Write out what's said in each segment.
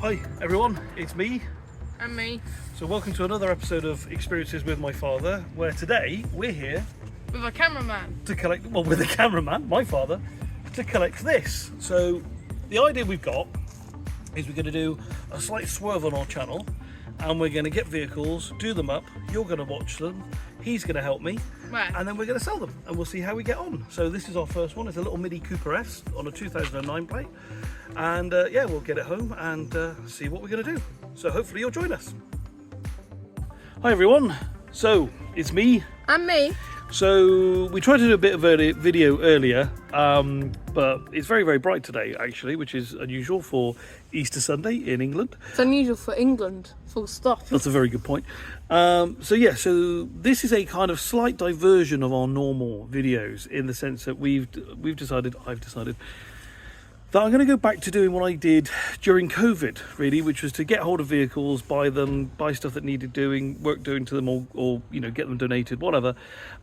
Hi everyone, it's me. And me. So welcome to another episode of Experiences with my father, where today we're here With a cameraman. to collect, well, with a cameraman, my father, to collect this. So the idea we've got is we're going to do a slight swerve on our channel and we're going to get vehicles, do them up, you're going to watch them, he's going to help me, Right. and then we're going to sell them and we'll see how we get on. So this is our first one. It's a little Mini Cooper S on a 2009 plate, and yeah, we'll get it home and see what we're going to do. So hopefully you'll join us. Hi everyone, so it's me. And me. So we tried to do a bit of a video earlier, but it's very, very bright today actually, which is unusual for Easter Sunday in England. It's unusual for England, full stop. That's a very good point. So yeah, so this is a kind of slight diversion of our normal videos in the sense that I've decided that I'm going to go back to doing what I did during COVID, really, which was to get hold of vehicles, buy them, buy stuff that needed doing, work doing to them, or you know, get them donated, whatever,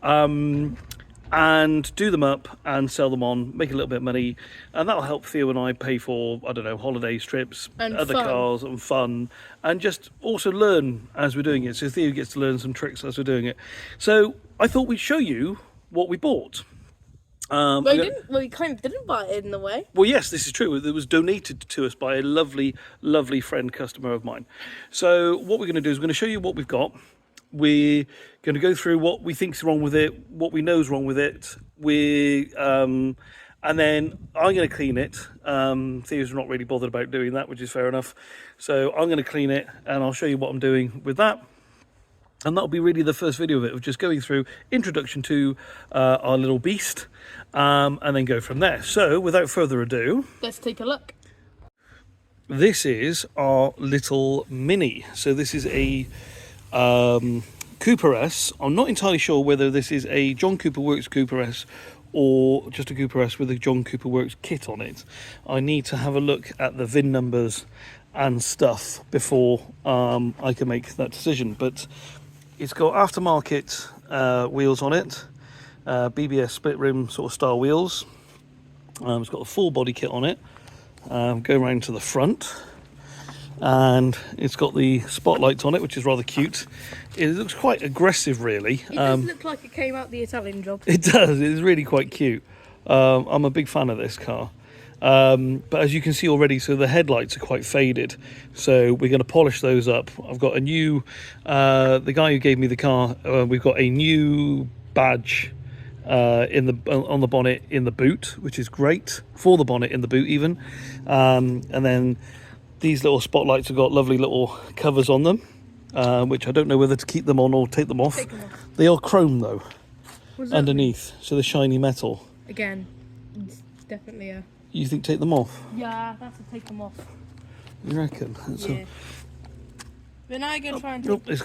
and do them up and sell them on, make a little bit of money, and that'll help Theo and I pay for, I don't know, holidays, trips, And other fun. cars, and fun, and just also learn as we're doing it. So Theo gets to learn some tricks as we're doing it. So I thought we'd show you what we bought. Well, we kind of didn't buy it in the way. Well, yes, this is true. It was donated to us by a lovely, lovely friend customer of mine. So what we're going to do is we're going to show you what we've got. We're going to go through what we think's wrong with it, what we know's wrong with it. And then I'm going to clean it. Theo's not really bothered about doing that, which is fair enough. So I'm going to clean it, and I'll show you what I'm doing with that. And that'll be really the first video of it, of just going through introduction to our little beast, and then go from there. So without further ado, Let's take a look. this is our little Mini. So this is a Cooper S. I'm not entirely sure whether this is a John Cooper Works Cooper S or just a Cooper S with a John Cooper Works kit on it. I need to have a look at the VIN numbers and stuff before I can make that decision. But it's got aftermarket wheels on it, BBS split rim sort of style wheels. It's got a full body kit on it. Go around to the front, and it's got the spotlights on it, which is rather cute. It looks quite aggressive, really. It does look like it came out the Italian job. It does. It's really quite cute. I'm a big fan of this car. But as you can see already, so the headlights are quite faded, so we're going to polish those up. I've got a new, the guy who gave me the car, we've got a new badge on the bonnet in the boot, which is great, for the bonnet in the boot even. And then these little spotlights have got lovely little covers on them, which I don't know whether to keep them on or take them off. Take them off. They are chrome though, Was that underneath, so they're shiny metal. again? It's definitely a. You think take them off? Yeah, that's to take them off. You reckon? Yeah. Then I go try and take. Nope, it's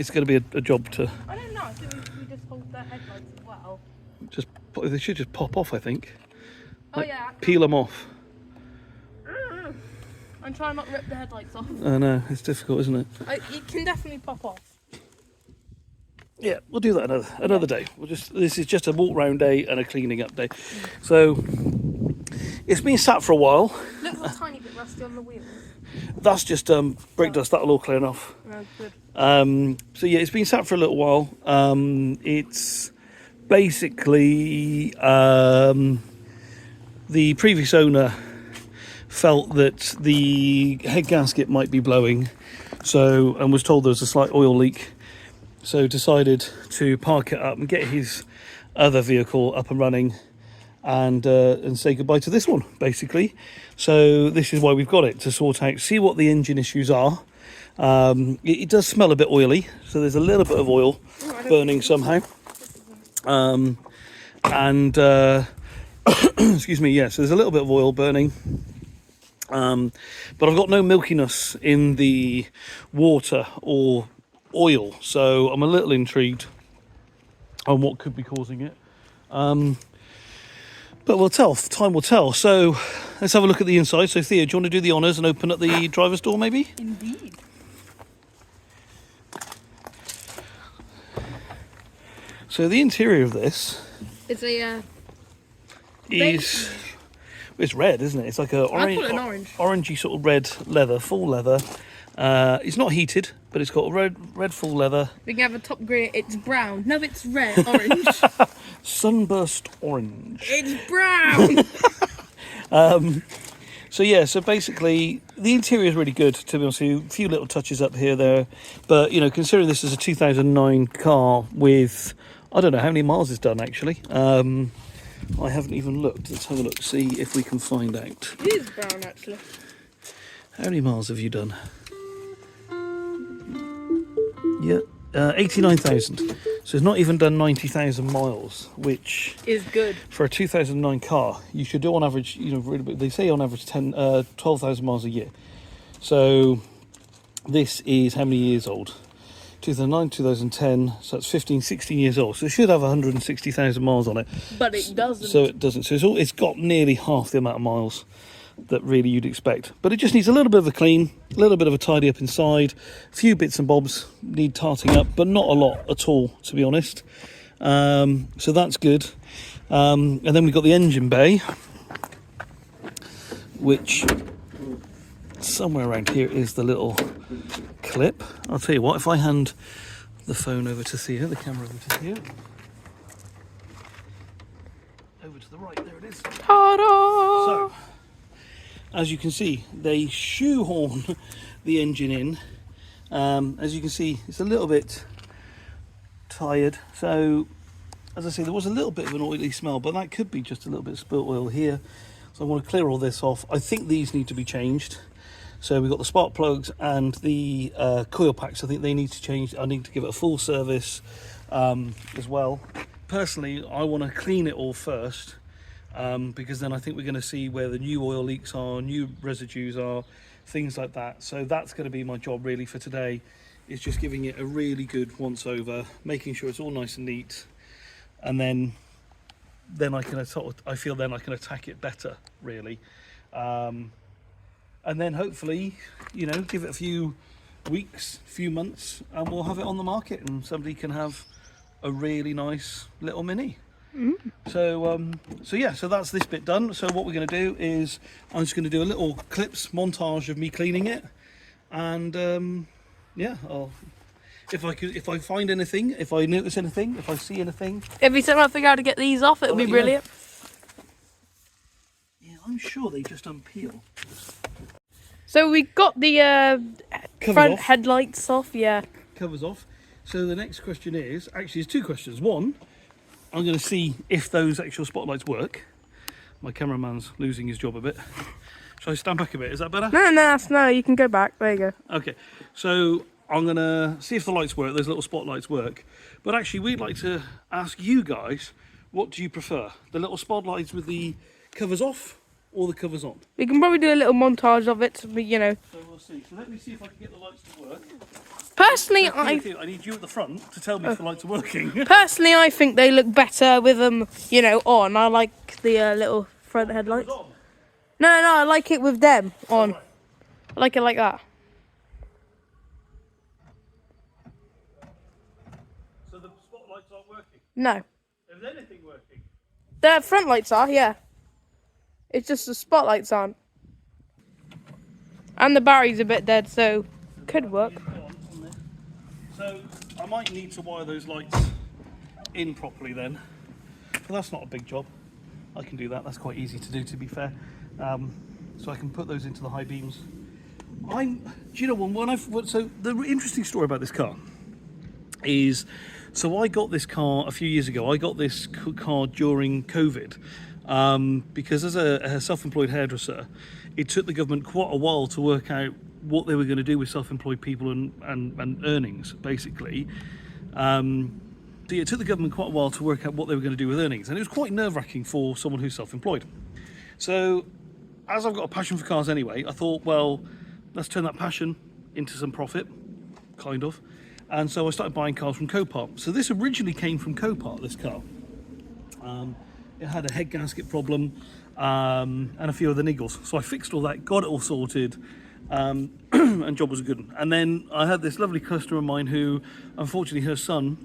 gonna be a job to I don't know. I think we just hold their headlights as well. they should just pop off, I think. Oh yeah. Peel them off. And try not to rip the headlights off. I know, it's difficult, isn't it? It can definitely pop off. Yeah, we'll do that another day. This is just a walk round day and a cleaning up day. So it's been sat for a while. Looks a tiny bit rusty on the wheels. That's just brake dust, that'll all clear off. Oh, good. So yeah, it's been sat for a little while. It's basically the previous owner felt that the head gasket might be blowing, and was told there was a slight oil leak, so decided to park it up and get his other vehicle up and running, and say goodbye to this one, basically. So this is why we've got it, to sort out, see what the engine issues are. It does smell a bit oily, so there's a little bit of oil burning somehow. Excuse me, yeah, so there's a little bit of oil burning. But I've got no milkiness in the water or oil, so I'm a little intrigued on what could be causing it. But we'll tell, time will tell. So let's have a look at the inside. So Theo, do you want to do the honours and open up the driver's door maybe? Indeed. So the interior of this It's a is It's red, isn't it? It's like a I call it an orange. orangey sort of red leather, full leather. It's not heated, but it's got red full leather. We can have a top grey. It's brown. No, it's red. Orange. Sunburst orange. It's brown. So yeah, so basically the interior is really good, to be honest with you. A few little touches up here, there. But, you know, considering this is a 2009 car with, I don't know how many miles it's done, actually. I haven't even looked. Let's have a look, see if we can find out. It is brown, actually. How many miles have you done? Yeah, 89,000. So it's not even done 90,000 miles, which Is good. for a 2009 car, you should do on average, you know, they say on average 12,000 miles a year. So this is how many years old? 2009, 2010, so that's 15, 16 years old. So it should have 160,000 miles on it. But it doesn't. So it doesn't. So it's got nearly half the amount of miles that really you'd expect. But it just needs a little bit of a clean, a little bit of a tidy up inside. A few bits and bobs need tarting up, but not a lot at all, to be honest. So that's good. And then we've got the engine bay, which somewhere around here is the little clip. I'll tell you what, if I hand the phone over to Thea, the camera over to Thea. Over to the right, there it is. Ta-da! So, as you can see, they shoehorn the engine in. As you can see, it's a little bit tired. So, as I say, there was a little bit of an oily smell, but that could be just a little bit of spilt oil here. So I want to clear all this off. I think these need to be changed. So we've got the spark plugs and the coil packs. I think they need to change. I need to give it a full service as well. Personally, I want to clean it all first. Because then I think we're going to see where the new oil leaks are, new residues are, things like that. So that's going to be my job really for today, is just giving it a really good once over, making sure it's all nice and neat, and then I can I feel then I can attack it better really, and then hopefully, you know, give it a few weeks, few months, and we'll have it on the market, and somebody can have a really nice little Mini. So yeah, so that's this bit done. So what we're going to do is I'm just going to do a little clips montage of me cleaning it, and yeah, if I find anything, if I notice anything, if I see anything. Every time I figure out how to get these off, it'll be brilliant. Yeah, I'm sure they just unpeel. So we got the front off. headlights off, yeah. Covers off. So the next question is, actually there's two questions. One, I'm going to see if those actual spotlights work. My cameraman's losing his job a bit. Shall I stand back a bit? Is that better? No, you can go back. There you go. Okay, so I'm going to see if the lights work, those little spotlights work. But actually, we'd like to ask you guys, what do you prefer? The little spotlights with the covers off or the covers on? We can probably do a little montage of it, but you know. So we'll see. So let me see if I can get the lights to work. Personally, I need you at the front to tell me if the lights are working. Personally, I think they look better with them, you know, on. I like the little front headlights. No, I like it with them on. Right. I like it like that. So the spotlights aren't working? No. Is anything working? The front lights are, yeah. It's just the spotlights aren't. And the battery's a bit dead, so could work. So I might need to wire those lights in properly then. But that's not a big job. I can do that. That's quite easy to do, to be fair. So I can put those into the high beams. Do you know so the interesting story about this car is, so I got this car a few years ago. I got this car during COVID because as a self-employed hairdresser, it took the government quite a while to work out what they were going to do with self-employed people and earnings, basically. So it took the government quite a while to work out what they were going to do with earnings, and it was quite nerve-wracking for someone who's self-employed. So as I've got a passion for cars anyway, I thought, well, let's turn that passion into some profit, kind of. And so I started buying cars from Copart. So this originally came from Copart, this car. It had a head gasket problem and a few other niggles. So I fixed all that, got it all sorted, and job was a good one. And then I had this lovely customer of mine who, unfortunately, her son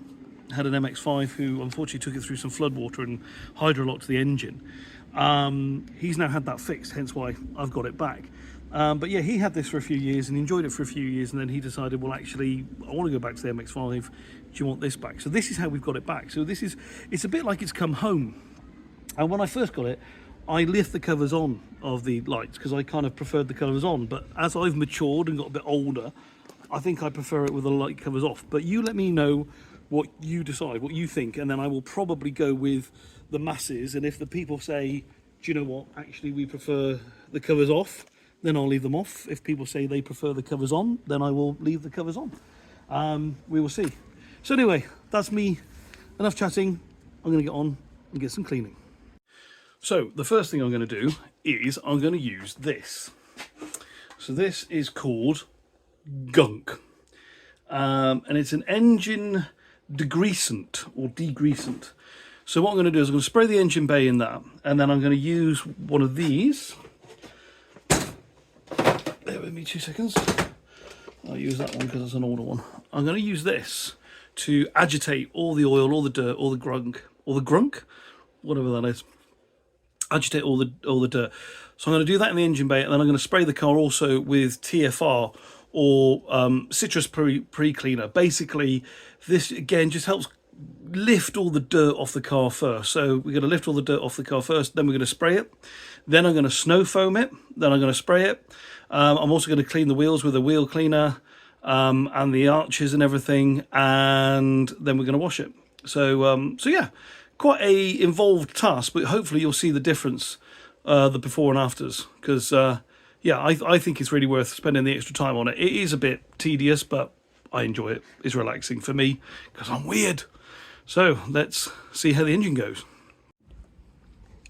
had an MX-5 who unfortunately took it through some floodwater and hydrolocked the engine. He's now had that fixed, hence why I've got it back. But yeah, he had this for a few years and enjoyed it for a few years, and then he decided, well, actually, I want to go back to the MX-5. Do you want this back? So this is how we've got it back. So it's a bit like it's come home. And when I first got it, I left the covers on of the lights because I kind of preferred the covers on. But as I've matured and got a bit older, I think I prefer it with the light covers off. But you let me know what you decide, what you think, and then I will probably go with the masses. And if the people say, do you know what, actually we prefer the covers off, then I'll leave them off. If people say they prefer the covers on, then I will leave the covers on. We will see. So anyway, that's me. Enough chatting. I'm going to get on and get some cleaning. So the first thing I'm going to do is I'm going to use this. So this is called Gunk. And it's an engine degreasant or degreasant. So what I'm going to do is I'm going to spray the engine bay in that, and then I'm going to use one of these. Bear with me 2 seconds. I'll use that one because it's an older one. I'm going to use this to agitate all the oil, all the dirt, all the grunk, whatever that is. Agitate all the dirt. So I'm going to do that in the engine bay, and then I'm going to spray the car also with TFR or citrus pre-cleaner. Basically, this again just helps lift all the dirt off the car first. So we're going to lift all the dirt off the car first, then we're going to spray it, then I'm going to snow foam it, then I'm going to spray it. I'm also going to clean the wheels with a wheel cleaner and the arches and everything, and then we're going to wash it. So yeah, quite a involved task, but hopefully you'll see the difference, the before and afters, because yeah, I think it's really worth spending the extra time on it. It is a bit tedious, but I enjoy it. It's relaxing for me because I'm weird. So let's see how the engine goes.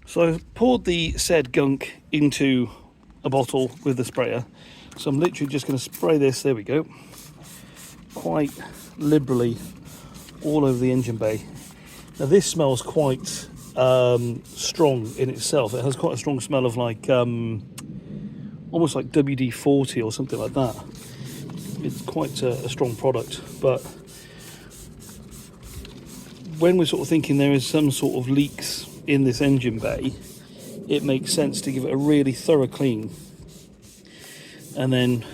So I've poured the said gunk into a bottle with the sprayer. So I'm literally just going to spray this, there we go, quite liberally all over the engine bay. Now this smells quite strong in itself. It has quite a strong smell of like, almost like WD-40 or something like that. It's quite a strong product, but when we're sort of thinking there is some sort of leaks in this engine bay, it makes sense to give it a really thorough clean, and then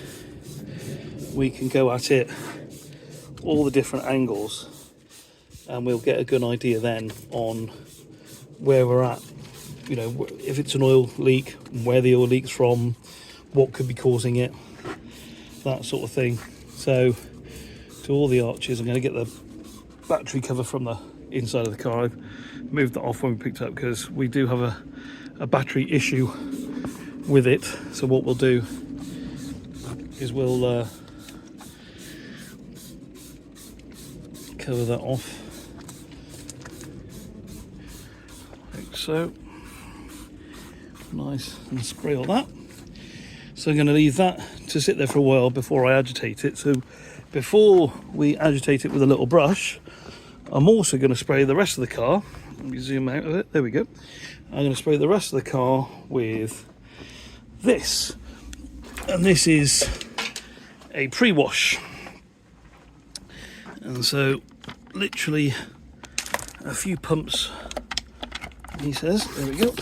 we can go at it all the different angles, and we'll get a good idea then on where we're at. You know, if it's an oil leak, where the oil leaks from, what could be causing it, that sort of thing. So to all the arches, I'm going to get the battery cover from the inside of the car. I've moved that off when we picked it up because we do have a battery issue with it. So what we'll do is we'll cover that off like so. Nice, and spray all that. So I'm going to leave that to sit there for a while before I agitate it. So before we agitate it with a little brush, I'm also going to spray the rest of the car. Let me zoom out of it. There we go. I'm going to spray the rest of the car with this. And this is a pre-wash. And so literally a few pumps, he says. There we go.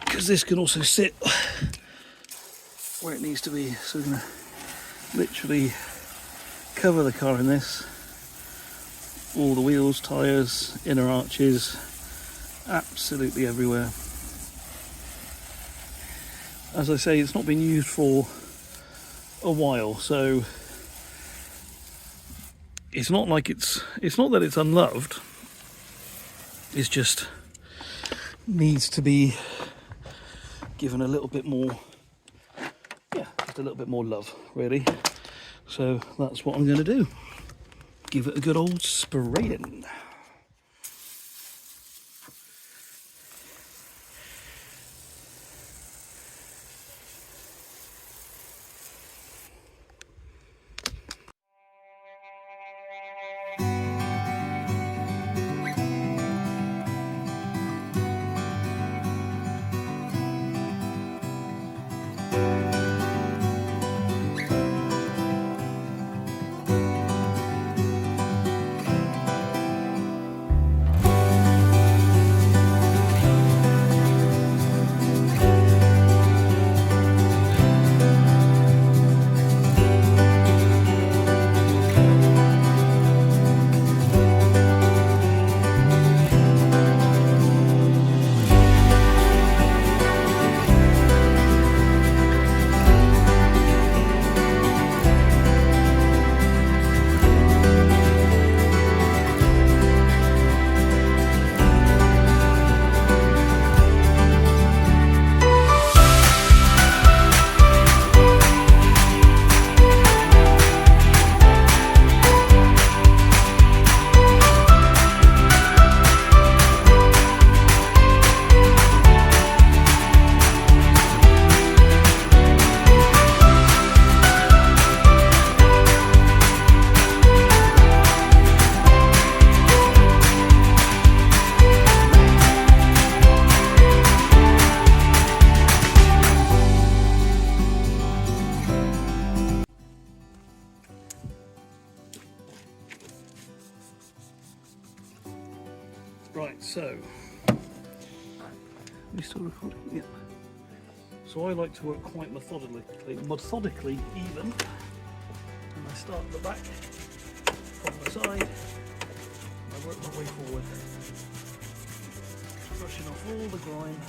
Because this can also sit where it needs to be. So we're going to literally cover the car in this, all the wheels, tyres, inner arches, absolutely everywhere. As I say, it's not been used for a while, so it's not like it's not that it's unloved, it's just needs to be given a little bit more, yeah, just a little bit more love, really. So that's what I'm going to do. Give it a good old spraying. Right, so we still recording? Yeah. So I like to work quite methodically even. And I start at the back, from the side, and I work my way forward, brushing off all the grime.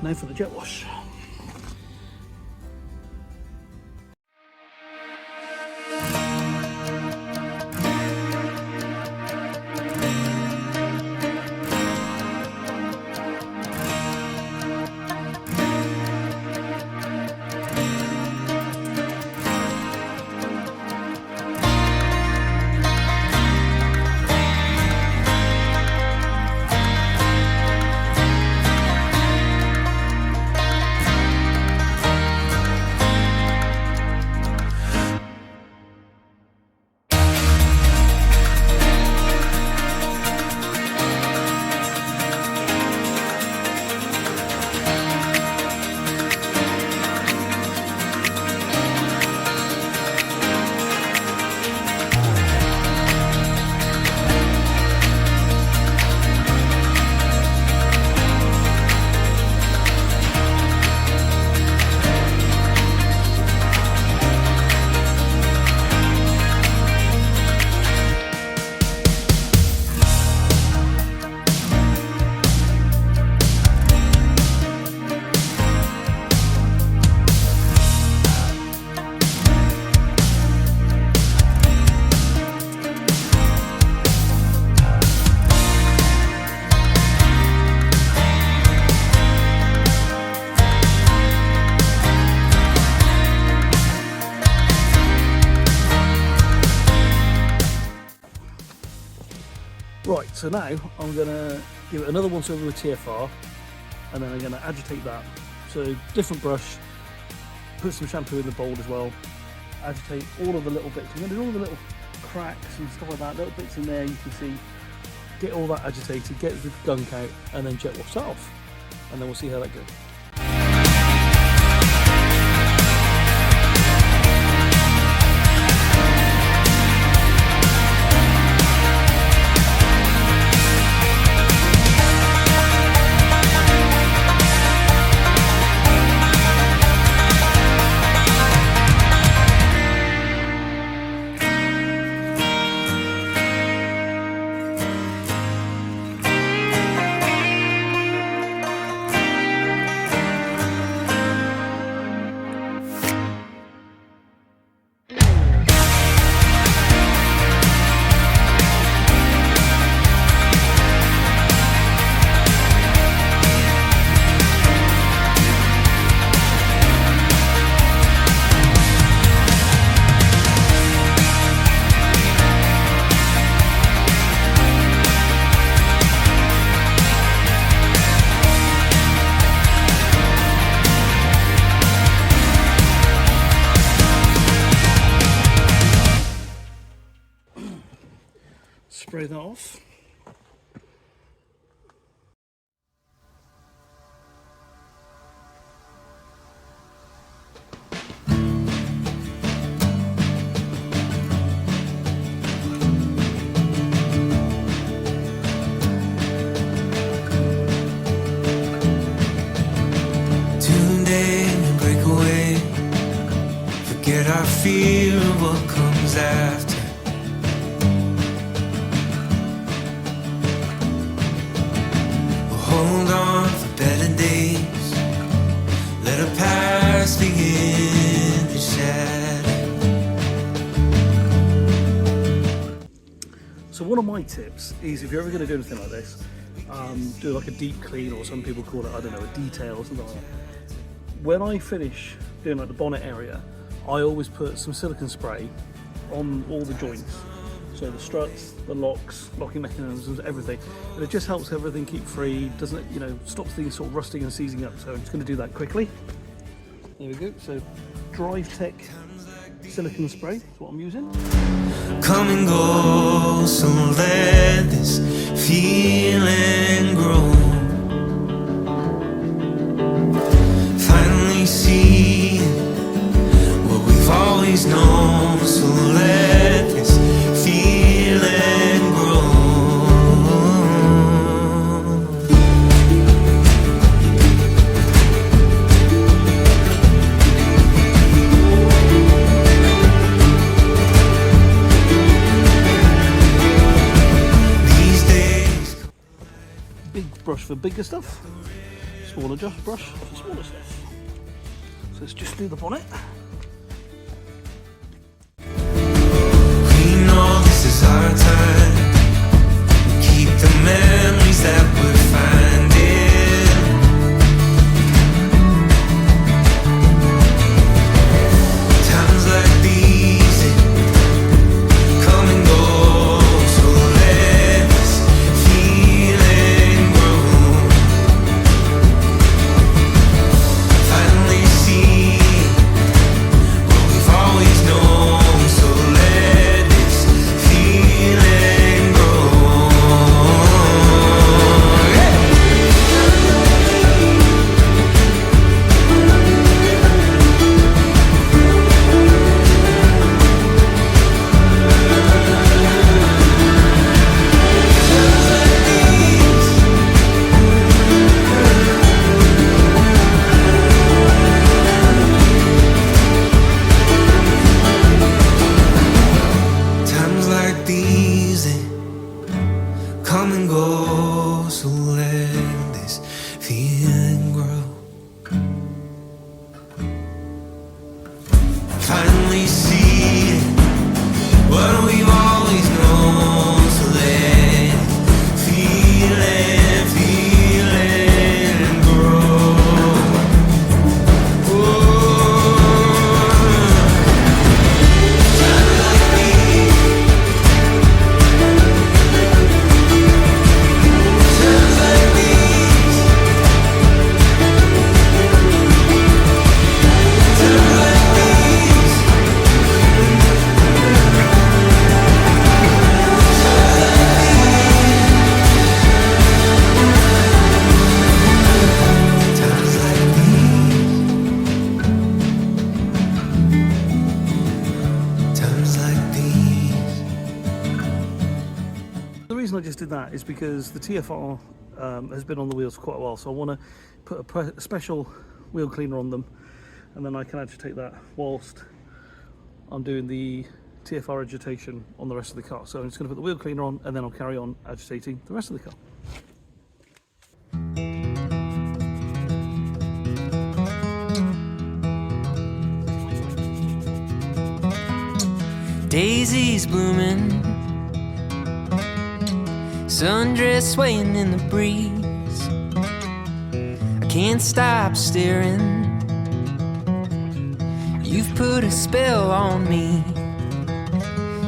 Now for the jet wash. Right, so now I'm going to give it another once over with TFR, and then I'm going to agitate that. So different brush, put some shampoo in the bowl as well, agitate all of the little bits. I'm going to do all the little cracks and stuff like that, little bits in there you can see. Get all that agitated, get the gunk out, and then jet wash that off. And then we'll see how that goes. Spray that off. forget our fear of what comes after. We'll hold on for better days, let our past begin to shatter. So one of my tips is, if you're ever going to do anything like this, do like a deep clean, or some people call it, I don't know, a detail or something like that. When I finish doing like the bonnet area, I always put some silicone spray on all the joints. So the struts, the locks, locking mechanisms, everything. And it just helps everything keep free, doesn't it, you know, stops things sort of rusting and seizing up. So I'm just going to do that quickly. There we go. So Drive Tech silicone spray is what I'm using. Come and go, so let this feeling grow. Finally see what we've always known, so let this feeling grow. Brush for bigger stuff, smaller brush for smaller stuff. So let's just do the bonnet. We know this is our time. We keep the memories that we're finding. Times like these come and go, so let this feeling grow. Finally see what we've always known, so let this feeling grow. Times like these, they come and go, so let this feeling grow. Finally see what we've always known, so let feeling grow. Times like these, times like these, times like these. Times like these, times like these. The reason I just did that is because the TFR has been on the wheels for quite a while, so I want to put a special wheel cleaner on them, and then I can agitate that whilst I'm doing the TFR agitation on the rest of the car. So I'm just going to put the wheel cleaner on, and then I'll carry on agitating the rest of the car. Daisies blooming, sundress swaying in the breeze. I can't stop staring. You've put a spell on me,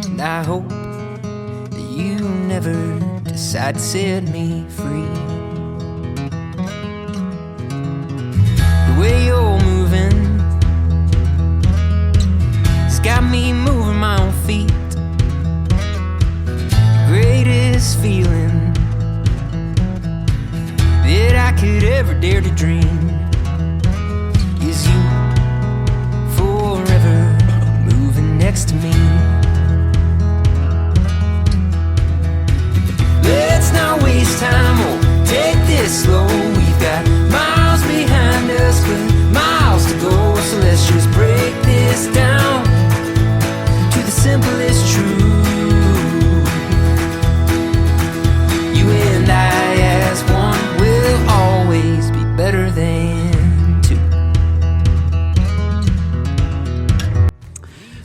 and I hope that you never decide to set me free. The way you're moving, it's got me moving my own feet. The greatest feeling that I could ever dare to dream is you forever moving next to me. Let's not waste time, or take this slow. We've got miles behind us, but miles to go. So let's just break this down.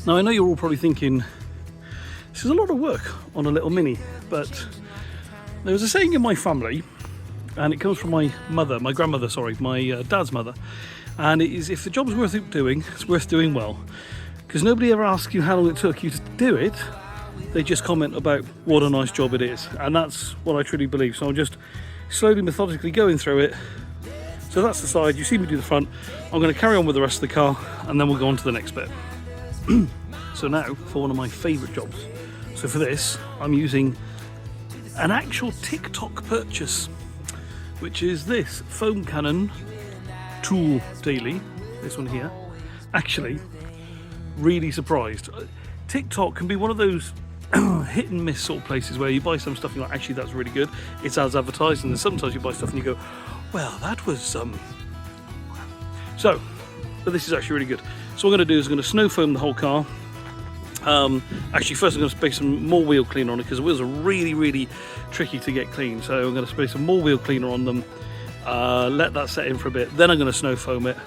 Now I know you're all probably thinking, this is a lot of work on a little Mini, but there was a saying in my family, and it comes from my mother, my grandmother, sorry, my dad's mother, and it is, if the job's worth doing, it's worth doing well, because nobody ever asks you how long it took you to do it. They just comment about what a nice job it is, and that's what I truly believe. So I'm just slowly, methodically going through it. So that's the side, you see me do the front. I'm going to carry on with the rest of the car, and then we'll go on to the next bit. So now for one of my favourite jobs. So for this, I'm using an actual TikTok purchase, which is this foam cannon tool daily, this one here. Actually, really surprised. TikTok can be one of those hit and miss sort of places where you buy some stuff and you're like, actually that's really good, it's as advertised, and then sometimes you buy stuff and you go, well, that was so, but this is actually really good. So what I'm going to do is I'm going to snow foam the whole car. Actually, first I'm going to spray some more wheel cleaner on it, because the wheels are really tricky to get clean. So I'm going to spray some more wheel cleaner on them, let that set in for a bit, then I'm going to snow foam it,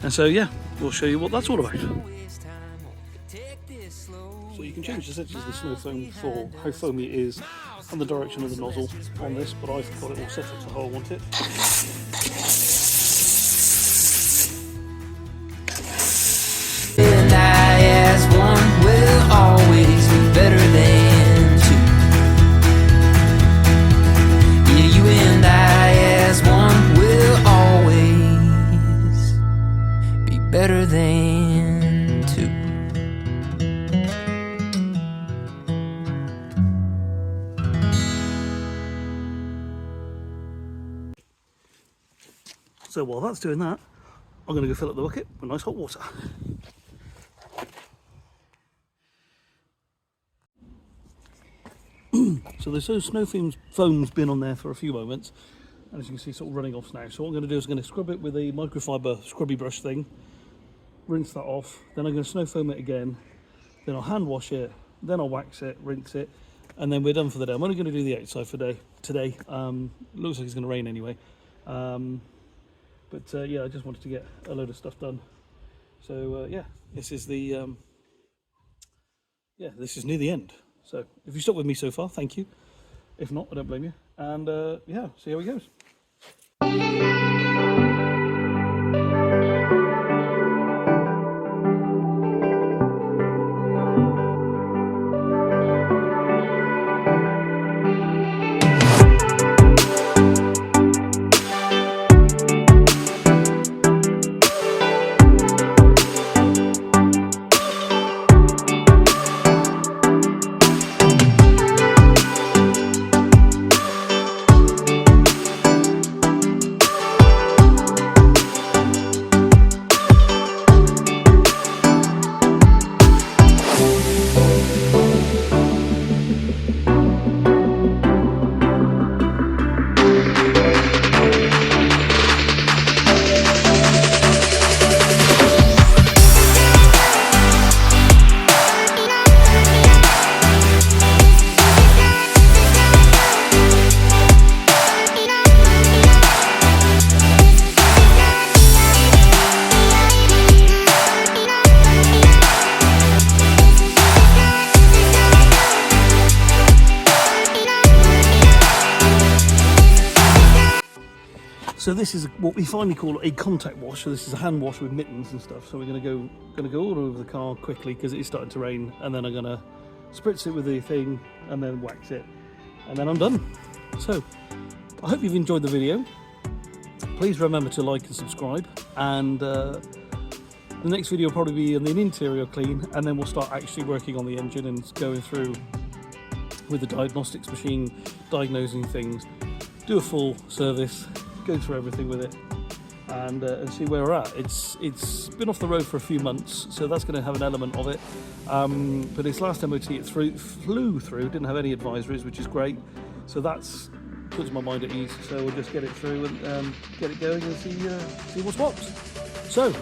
and so yeah, we'll show you what that's all about. So you can change the settings of the snow foam for how foamy it is and the direction of the nozzle on this, but I've got it all set up to how I want it. And I, as one, will always be better than two. Yeah, you and I, as one, will always be better than two. So while that's doing that, I'm going to go fill up the bucket with nice hot water. So there's those snow foam's been on there for a few moments, and as you can see, sort of running off now. So what I'm going to do is I'm going to scrub it with a microfiber scrubby brush thing, rinse that off, then I'm going to snow foam it again, then I'll hand wash it, then I'll wax it, rinse it, and then we're done for the day. I'm only going to do the outside for today. Looks like it's going to rain anyway. But yeah, I just wanted to get a load of stuff done. So yeah, this is the this is near the end. So if you stuck with me so far, thank you. If not, I don't blame you. And yeah, see how it goes. So this is what we finally call a contact wash. So this is a hand wash with mittens and stuff. So we're going to go all over the car quickly because it is starting to rain, and then I'm going to spritz it with the thing and then wax it, and then I'm done. So I hope you've enjoyed the video. Please remember to like and subscribe, and the next video will probably be on the interior clean, and then we'll start actually working on the engine and going through with the diagnostics machine, diagnosing things, do a full service, go through everything with it, and see where we're at. It's been off the road for a few months, so that's going to have an element of it. But its last MOT it flew through, didn't have any advisories, which is great. So that's puts my mind at ease. So we'll just get it through and get it going and see what's what. So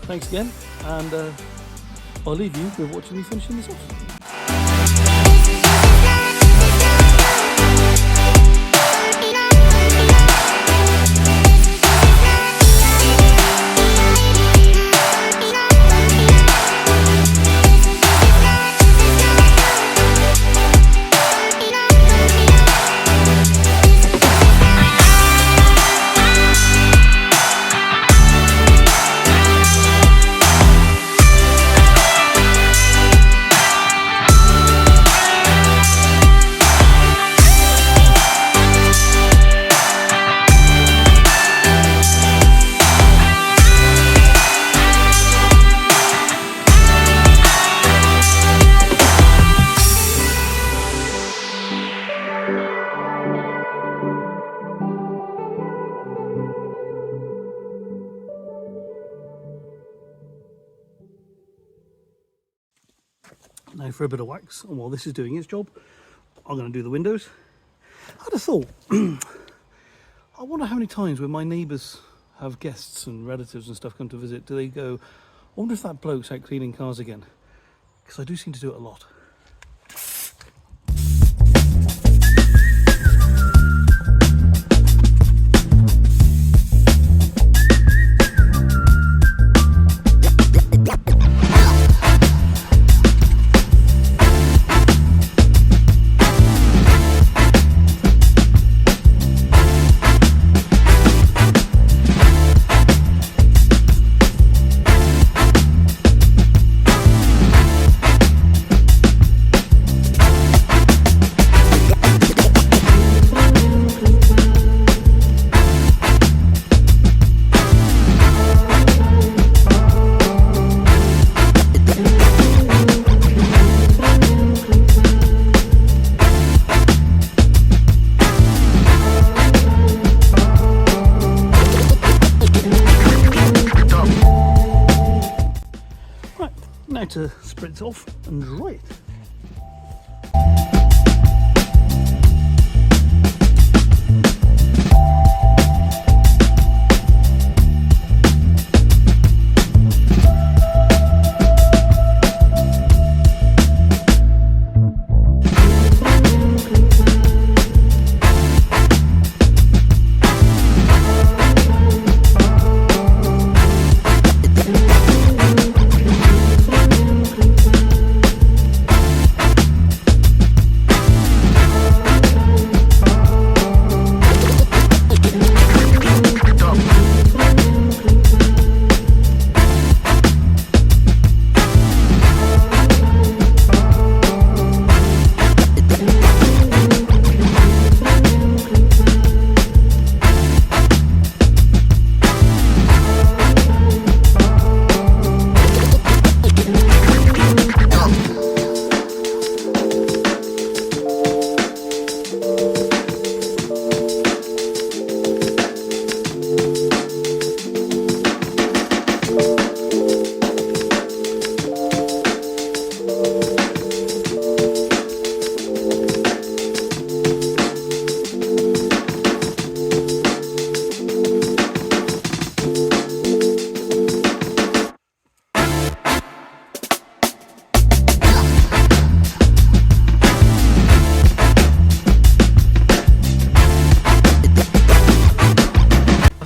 thanks again, and I'll leave you with watching me finishing this off. Now for a bit of wax, and while this is doing its job, I'm going to do the windows. I'd have thought, I wonder how many times when my neighbours have guests and relatives and stuff come to visit, do they go, I wonder if that bloke's out cleaning cars again? Because I do seem to do it a lot. Now to spritz off and dry it.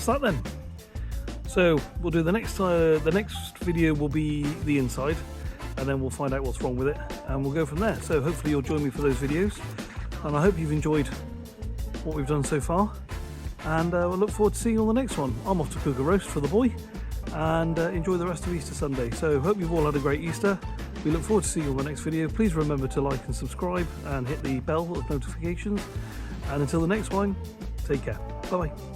That then. So we'll do the next video will be the inside, and then we'll find out what's wrong with it, and we'll go from there. So hopefully you'll join me for those videos, and I hope you've enjoyed what we've done so far, and we'll look forward to seeing you on the next one. I'm off to cook a roast for the boy and enjoy the rest of Easter Sunday. So hope you've all had a great Easter. We look forward to seeing you on the next video. Please remember to like and subscribe and hit the bell with notifications, and until the next one, take care. Bye bye.